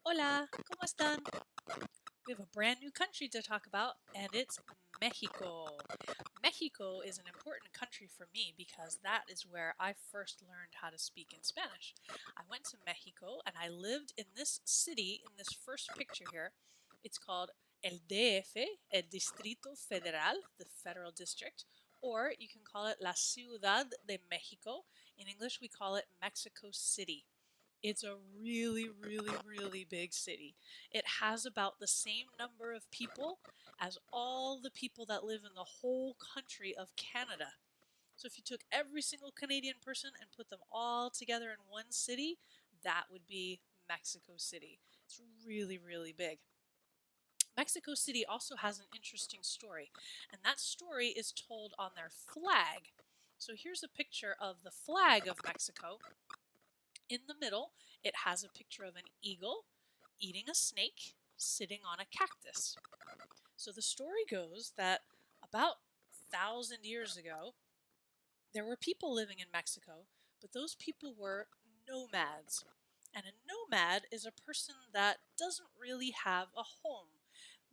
Hola, ¿cómo están? We have a brand new country to talk about, and it's Mexico. Mexico is an important country for me because that is where I first learned how to speak in Spanish. I went to Mexico and I lived in this city in this first picture here. It's called El DF, El Distrito Federal, the federal district, or you can call it La Ciudad de Mexico. In English, we call it Mexico City. It's a really, really, really big city. It has about the same number of people as all the people that live in the whole country of Canada. So if you took every single Canadian person and put them all together in one city, that would be Mexico City. It's really, really big. Mexico City also has an interesting story, and that story is told on their flag. So here's a picture of the flag of Mexico. In the middle, it has a picture of an eagle eating a snake sitting on a cactus. So the story goes that about 1,000 years ago, there were people living in Mexico, but those people were nomads. And a nomad is a person that doesn't really have a home.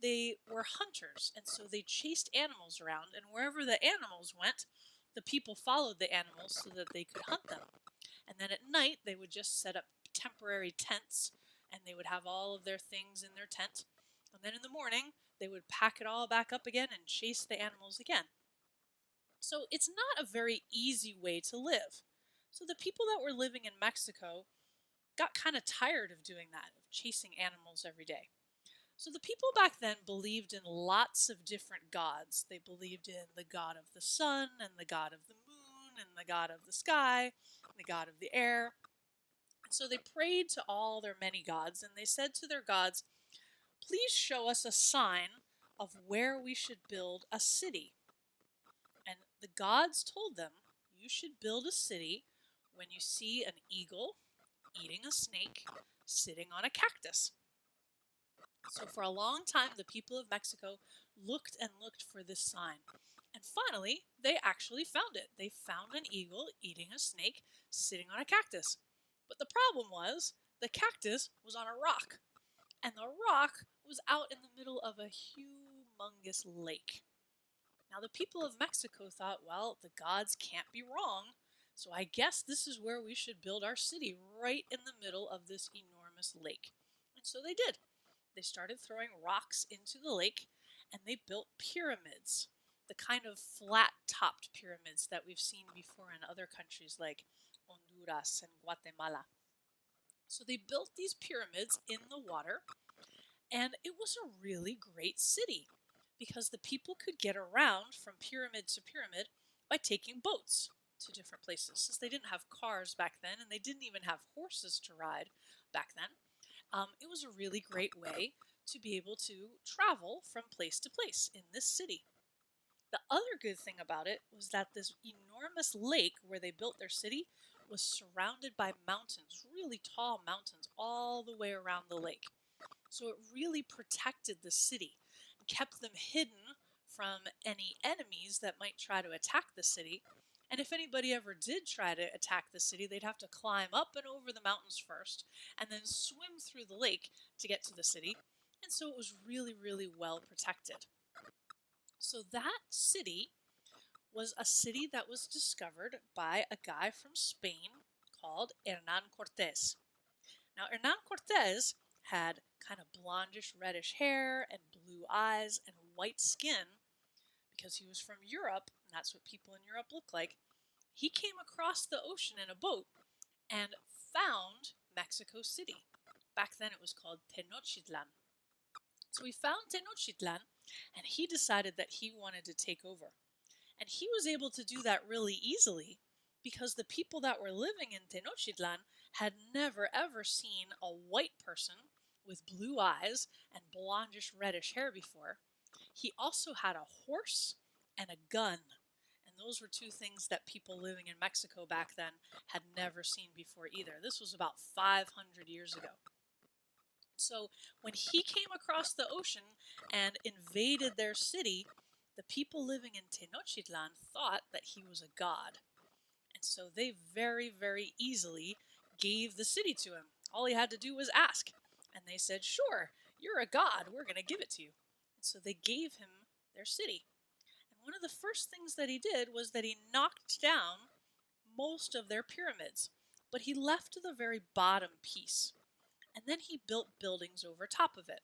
They were hunters, and so they chased animals around, and wherever the animals went, the people followed the animals so that they could hunt them. And then at night, they would just set up temporary tents and they would have all of their things in their tent. And then in the morning, they would pack it all back up again and chase the animals again. So it's not a very easy way to live. So the people that were living in Mexico got kind of tired of doing that, of chasing animals every day. So the people back then believed in lots of different gods. They believed in the god of the sun and the god of the moon and the god of the sky and the god of the air. And so they prayed to all their many gods and they said to their gods, "Please show us a sign of where we should build a city." And the gods told them, "You should build a city when you see an eagle eating a snake sitting on a cactus." So for a long time, the people of Mexico looked and looked for this sign. And finally, they actually found it. They found an eagle eating a snake sitting on a cactus. But the problem was the cactus was on a rock, and the rock was out in the middle of a humongous lake. Now, the people of Mexico thought, well, the gods can't be wrong, so I guess this is where we should build our city, right in the middle of this enormous lake. And so they did. They started throwing rocks into the lake and they built pyramids, the kind of flat topped pyramids that we've seen before in other countries like Honduras and Guatemala. So they built these pyramids in the water, and it was a really great city because the people could get around from pyramid to pyramid by taking boats to different places. Since they didn't have cars back then and they didn't even have horses to ride back then, it was a really great way to be able to travel from place to place in this city. The other good thing about it was that this enormous lake where they built their city was surrounded by mountains, really tall mountains, all the way around the lake. So it really protected the city and kept them hidden from any enemies that might try to attack the city. And if anybody ever did try to attack the city, they'd have to climb up and over the mountains first and then swim through the lake to get to the city. And so it was really, really well protected. So that city was a city that was discovered by a guy from Spain called Hernan Cortes. Now, Hernan Cortes had kind of blondish reddish hair and blue eyes and white skin because he was from Europe, and that's what people in Europe look like. He came across the ocean in a boat and found Mexico City. Back then it was called Tenochtitlan. So he found Tenochtitlan and he decided that he wanted to take over. And he was able to do that really easily because the people that were living in Tenochtitlan had never ever seen a white person with blue eyes and blondish reddish hair before. He also had a horse and a gun. And those were two things that people living in Mexico back then had never seen before either. This was about 500 years ago. So when he came across the ocean and invaded their city, the people living in Tenochtitlan thought that he was a god. And so they very, very easily gave the city to him. All he had to do was ask. And they said, "Sure, you're a god. We're going to give it to you." And so they gave him their city. And one of the first things that he did was that he knocked down most of their pyramids, but he left the very bottom piece. And then he built buildings over top of it.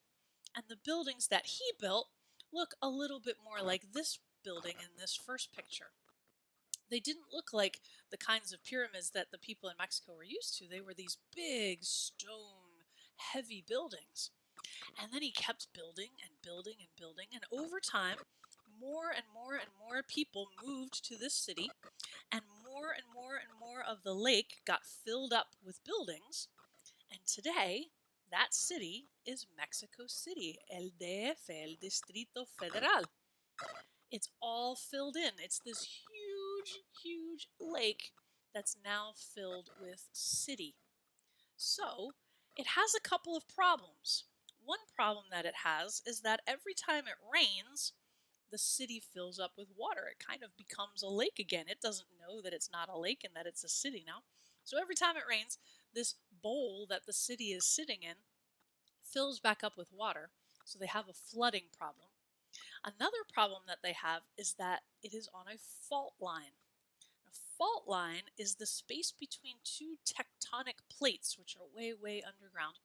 And the buildings that he built look a little bit more like this building in this first picture. They didn't look like the kinds of pyramids that the people in Mexico were used to. They were these big stone, heavy buildings. And then he kept building and building and building. And over time, more and more and more people moved to this city, and more and more and more of the lake got filled up with buildings. And today, that city is Mexico City, el DF, el Distrito Federal. It's all filled in. It's this huge, huge lake that's now filled with city. So, it has a couple of problems. One problem that it has is that every time it rains, the city fills up with water. It kind of becomes a lake again. It doesn't know that it's not a lake and that it's a city now. So every time it rains, this bowl that the city is sitting in fills back up with water. So they have a flooding problem. Another problem that they have is that it is on a fault line. A fault line is the space between two tectonic plates, which are way, way underground.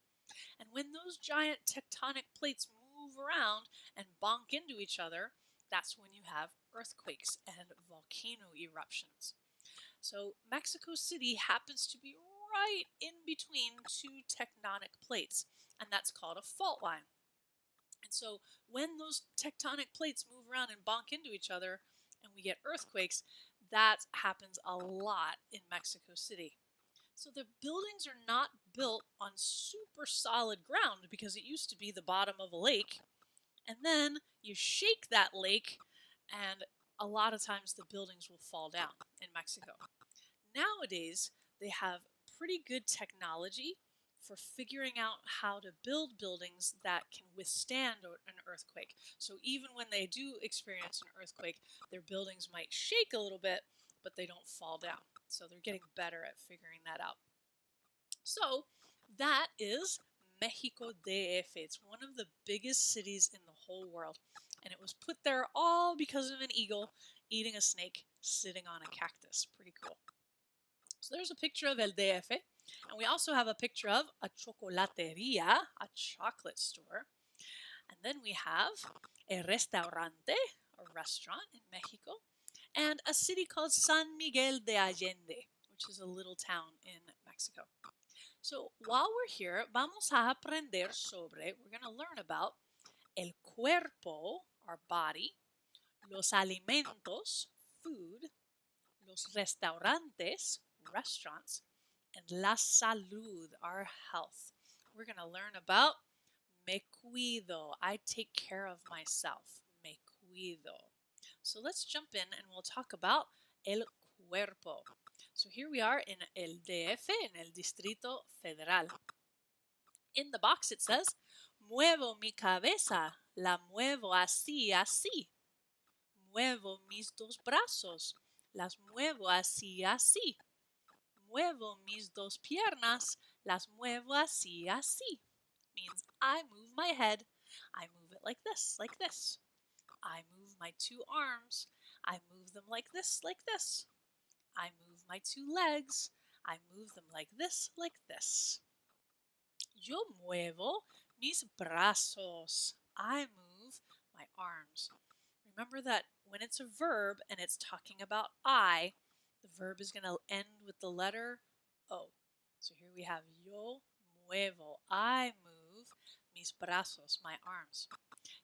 And when those giant tectonic plates move around and bonk into each other, that's when you have earthquakes and volcano eruptions. So Mexico City happens to be right in between two tectonic plates, and that's called a fault line. And so when those tectonic plates move around and bonk into each other and we get earthquakes, that happens a lot in Mexico City. So the buildings are not built on super solid ground because it used to be the bottom of a lake. And then you shake that lake, and a lot of times the buildings will fall down in Mexico. Nowadays, they have pretty good technology for figuring out how to build buildings that can withstand an earthquake. So even when they do experience an earthquake, their buildings might shake a little bit, but they don't fall down. So they're getting better at figuring that out. So that is Mexico DF. It's one of the biggest cities in the whole world. And it was put there all because of an eagle eating a snake sitting on a cactus. Pretty cool. So there's a picture of El DF. And we also have a picture of a chocolateria, a chocolate store. And then we have a restaurante, a restaurant in Mexico, and a city called San Miguel de Allende, which is a little town in Mexico. So while we're here, vamos a aprender sobre, we're going to learn about el cuerpo, our body, los alimentos, food, los restaurantes, restaurants, and la salud, our health. We're going to learn about me cuido, I take care of myself, me cuido. So let's jump in and we'll talk about el cuerpo. So here we are in el DF, in el Distrito Federal. In the box it says, muevo mi cabeza, la muevo así, así. Muevo mis dos brazos, las muevo así, así. Muevo mis dos piernas, las muevo así, así. Means I move my head, I move it like this, like this. I move my two arms, I move them like this, like this. I move my two legs, I move them like this, like this. Yo muevo mis brazos. I move my arms. Remember that when it's a verb and it's talking about I, the verb is going to end with the letter O. So here we have yo muevo. I move mis brazos, my arms.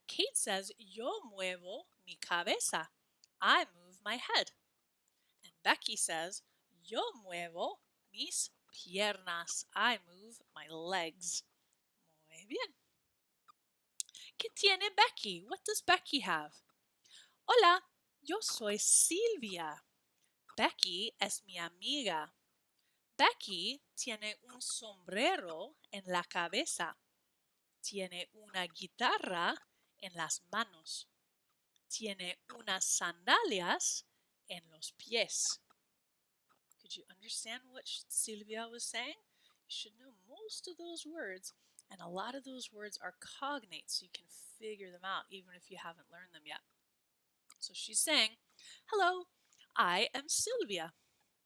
Kate says yo muevo mi cabeza. I move my head. And Becky says yo muevo mis piernas. I move my legs. Muy bien. ¿Qué tiene Becky? What does Becky have? Hola, yo soy Silvia. Becky es mi amiga. Becky tiene un sombrero en la cabeza. Tiene una guitarra en las manos. Tiene unas sandalias en los pies. Could you understand what Silvia was saying? You should know most of those words And a lot of those words are cognates, so you can figure them out even if you haven't learned them yet. So she's saying, hello, I am Sylvia.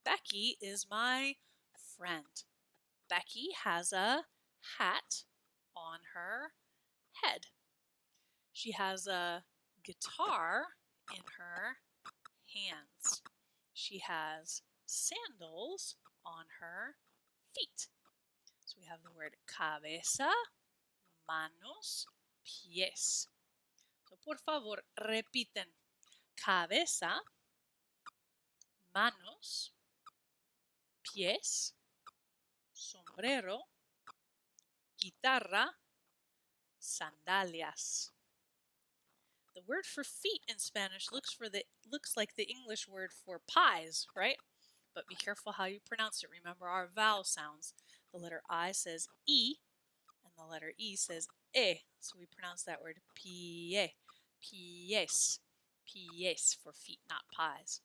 Becky is my friend. Becky has a hat on her head. She has a guitar in her hands. She has sandals on her feet. So we have the word cabeza, manos, pies. So por favor, repiten. Cabeza, manos, pies, sombrero, guitarra, sandalias. The word for feet in Spanish looks like the English word for pies, right? But be careful how you pronounce it. Remember our vowel sounds. The letter I says E, and the letter E says E. So we pronounce that word pie, pies, pies for feet, not pies.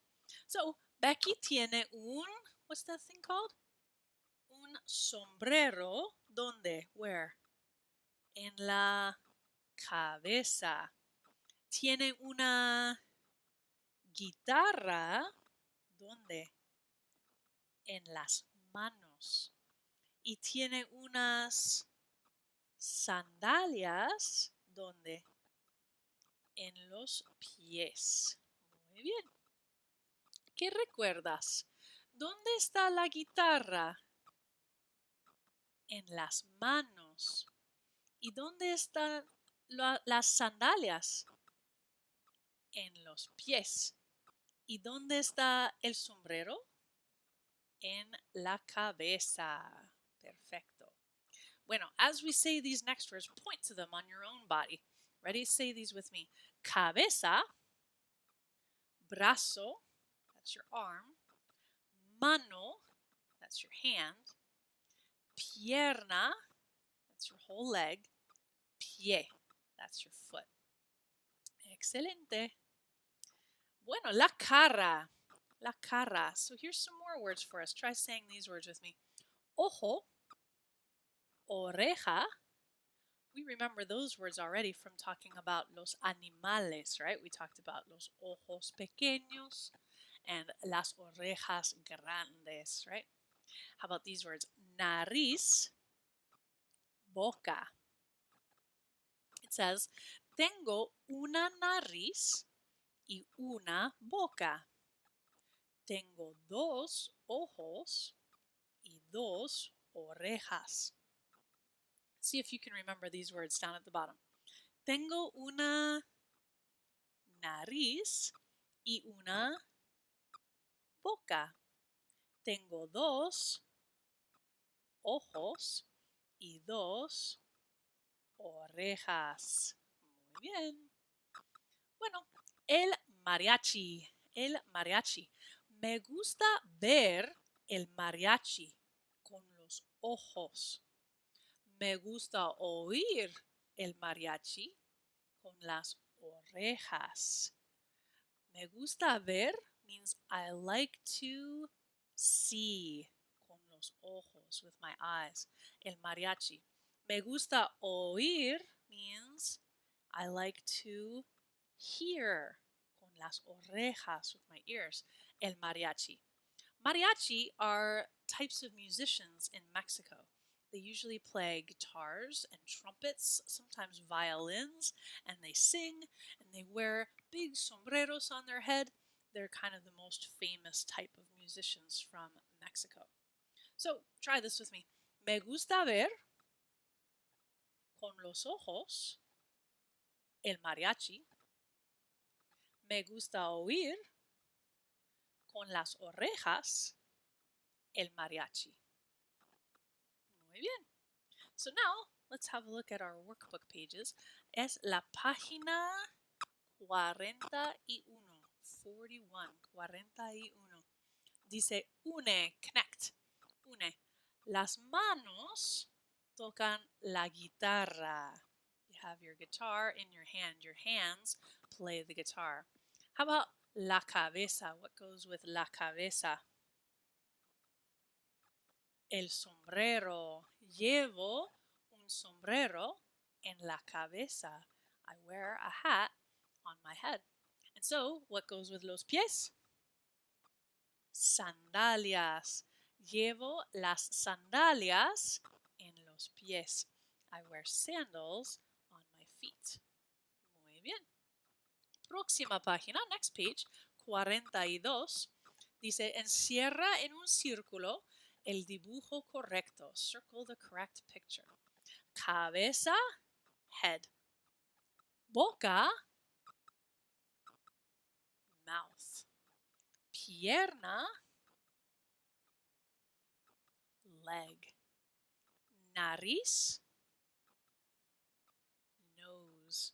So Becky tiene what's that thing called? Un sombrero. ¿Dónde? Where? En la cabeza. Tiene una guitarra. ¿Dónde? En las manos. Y tiene unas sandalias. ¿Dónde? En los pies. Muy bien. ¿Qué recuerdas? ¿Dónde está la guitarra? En las manos. ¿Y dónde están las sandalias? En los pies. ¿Y dónde está el sombrero? En la cabeza. Perfecto. Bueno, as we say these next words, point to them on your own body. Ready? Say these with me. Cabeza, brazo, that's your arm. Mano, that's your hand. Pierna, that's your whole leg. Pie, that's your foot. Excelente. Bueno, la cara. La cara. So here's some more words for us. Try saying these words with me. Ojo, oreja. We remember those words already from talking about los animales, right? We talked about los ojos pequeños and las orejas grandes, right? How about these words? Nariz, boca. It says, tengo una nariz y una boca. Tengo dos ojos y dos orejas. See if you can remember these words down at the bottom. Tengo una nariz y una boca. Tengo dos ojos y dos orejas. Muy bien. Bueno, el mariachi. El mariachi. Me gusta ver el mariachi con los ojos. Me gusta oír el mariachi con las orejas. Me gusta ver means I like to see con los ojos, with my eyes. El mariachi. Me gusta oír means I like to hear con las orejas, with my ears. El mariachi. Mariachi are types of musicians in Mexico. They usually play guitars and trumpets, sometimes violins, and they sing and they wear big sombreros on their head. They're kind of the most famous type of musicians from Mexico. So try this with me. Me gusta ver con los ojos el mariachi. Me gusta oír con las orejas el mariachi. Muy bien. So now, let's have a look at our workbook pages. Es la página 41. 41. Dice une, connect. Une. Las manos tocan la guitarra. You have your guitar in your hand. Your hands play the guitar. How about la cabeza? What goes with la cabeza? El sombrero. Llevo un un sombrero en la cabeza. I wear a hat on my head. And so, what goes with los pies? Sandalias. Llevo las sandalias en los pies. I wear sandals on my feet. Muy bien. Próxima página, next page, 42. Dice, encierra en un círculo el dibujo correcto. Circle the correct picture. Cabeza, head. Boca, mouth. Pierna, leg. Nariz, nose.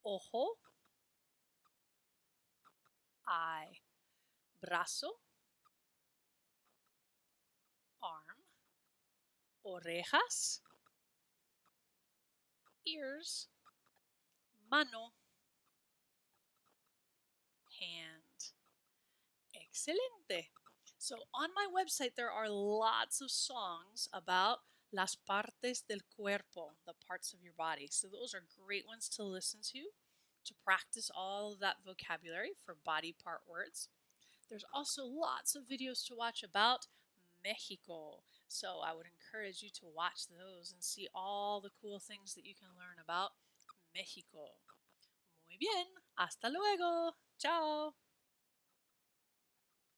Ojo, eye. Brazo, arm. Orejas, ears. Mano, hand. Excelente. So on my website, there are lots of songs about las partes del cuerpo, the parts of your body. So those are great ones to listen to practice all of that vocabulary for body part words. There's also lots of videos to watch about Mexico. So I would encourage you to watch those and see all the cool things that you can learn about Mexico. Muy bien. Hasta luego. Chao.